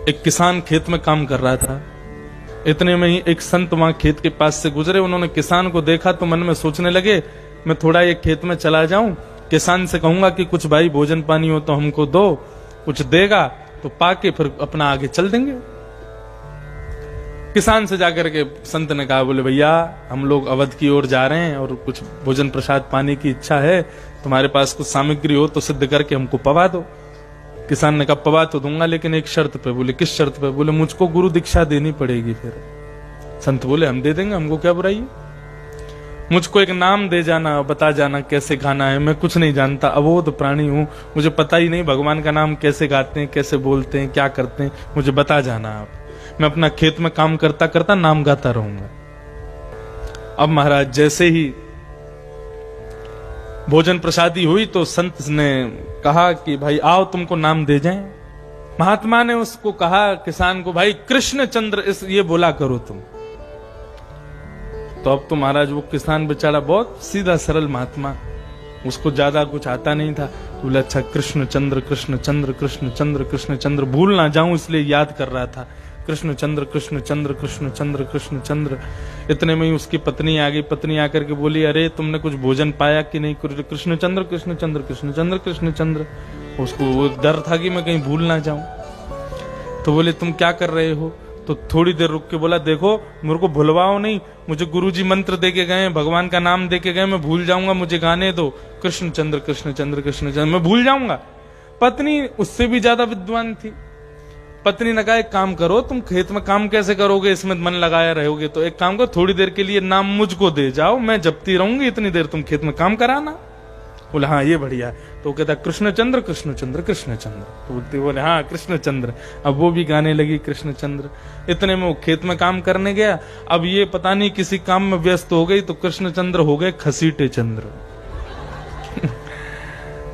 एक किसान खेत में काम कर रहा था। इतने में ही एक संत वहां खेत के पास से गुजरे। उन्होंने किसान को देखा तो मन में सोचने लगे, मैं थोड़ा ये खेत में चला जाऊं, किसान से कहूंगा कि कुछ भाई भोजन पानी हो तो हमको दो, कुछ देगा तो पाके फिर अपना आगे चल देंगे। किसान से जाकर के संत ने कहा, बोले भैया हम लोग अवध की ओर जा रहे हैं और कुछ भोजन प्रसाद पाने की इच्छा है, तुम्हारे पास कुछ सामग्री हो तो सिद्ध करके हमको पवा दो। किसान ने कहा, पवा तो दूंगा लेकिन एक शर्त पे। बोले किस शर्त पे? बोले मुझको गुरु दीक्षा देनी पड़ेगी। फिर संत बोले हम दे देंगे, हमको क्या बुराई है, मुझको एक नाम दे जाना, बता जाना कैसे गाना है, मैं कुछ नहीं जानता, अबोध प्राणी हूं, मुझे पता ही नहीं भगवान का नाम कैसे गाते हैं, कैसे बोलते हैं, क्या करते हैं, मुझे बता जाना आप, मैं अपना खेत में काम करता करता नाम गाता रहूंगा। अब महाराज जैसे ही भोजन प्रसादी हुई तो संत ने कहा कि भाई आओ तुमको नाम दे जाएं। महात्मा ने उसको कहा, किसान को, भाई कृष्ण चंद्र इस ये बोला करो तुम। तो अब तो महाराज वो किसान बेचारा बहुत सीधा सरल महात्मा, उसको ज्यादा कुछ आता नहीं था। बोले अच्छा कृष्ण चंद्र कृष्ण चंद्र कृष्ण चंद्र कृष्ण चंद्र, भूल ना जाऊं इसलिए याद कर रहा था, कृष्ण चंद्र कृष्ण चंद्र कृष्ण चंद्र कृष्ण चंद्र। इतने में ही उसकी पत्नी आ गई। पत्नी आकर के बोली, अरे तुमने कुछ भोजन पाया कि नहीं? कृष्ण चंद्र कृष्ण चंद्र कृष्ण चंद्र कृष्ण चंद्र। उसको वो डर था कि मैं कहीं भूल ना जाऊं। तो बोले तुम क्या कर रहे हो? तो थोड़ी देर रुक के बोला, देखो मेरे को भुलवाओ नहीं, मुझे गुरुजी मंत्र दे के गए, भगवान का नाम दे के गए, मैं भूल जाऊंगा, मुझे गाने दो, कृष्ण चंद्र कृष्ण चंद्र कृष्ण चंद्र, मैं भूल जाऊंगा। पत्नी उससे भी ज्यादा विद्वान थी। पत्नी ने कहा, एक काम करो, तुम खेत में काम कैसे करोगे, इसमें मन लगाया रहोगे, तो एक काम करो, थोड़ी देर के लिए नाम मुझको दे जाओ, मैं जपती रहूंगी, इतनी देर तुम खेत में काम कराना। बोले हाँ ये बढ़िया है। तो वो कहता कृष्ण चंद्र कृष्ण चंद्र कृष्ण चंद्र। तो बोलते बोले हाँ कृष्ण चंद्र। अब वो भी गाने लगी कृष्ण चंद्र। इतने में वो खेत में काम करने गया। अब ये पता नहीं किसी काम में व्यस्त हो गई तो कृष्ण चंद्र हो गए खसीटे चंद्र।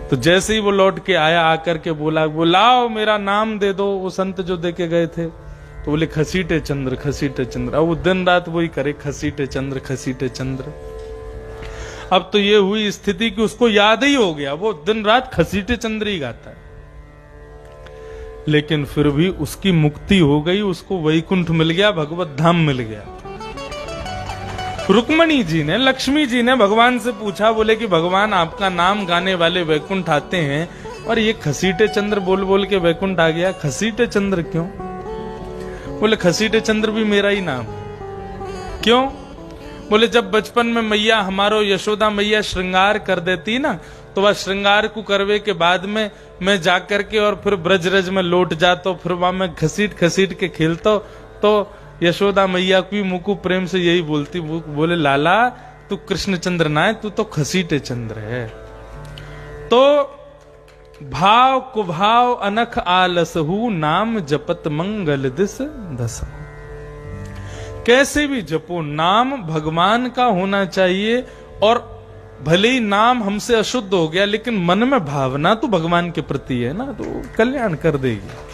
तो जैसे ही वो लौट के आया, आकर के बोला, वो लाओ मेरा नाम दे दो, वो संत जो दे के गए थे। तो बोले खसीटे चंद्र खसीटे चंद्र। अब वो दिन रात वही करे, खसीटे चंद्र खसीटे चंद्र। अब तो ये हुई स्थिति कि उसको याद ही हो गया, वो दिन रात खसीटे चंद्र ही गाता है। लेकिन फिर भी उसकी मुक्ति हो गई, उसको वैकुंठ मिल गया, भगवत धाम मिल गया। रुक्मणी जी ने, लक्ष्मी जी ने भगवान से पूछा, बोले कि भगवान आपका नाम गाने वाले वैकुंठ आते हैं और ये खसीटे चंद्र बोल बोल के वैकुंठ आ गया, खसीटे चंद्र क्यों? बोले खसीटे चंद्र भी मेरा ही नाम है। क्यों? बोले जब बचपन में मैया हमारो यशोदा मैया श्रृंगार कर देती ना, तो वह श्रृंगार को करवे के बाद में मैं जाकर के और फिर ब्रजरज में लौट जाता, फिर वहां मैं घसीट घसीट के खेलता, तो यशोदा मैया की मुकु प्रेम से यही बोलती, बोले लाला तू कृष्ण चंद्र ना है, तू तो खसीटे चंद्र है। तो भाव कुभाव अनख आलसहु, नाम जपत मंगल दिस दस। कैसे भी जपो, नाम भगवान का होना चाहिए, और भले ही नाम हमसे अशुद्ध हो गया लेकिन मन में भावना तो भगवान के प्रति है ना, तो कल्याण कर देगी।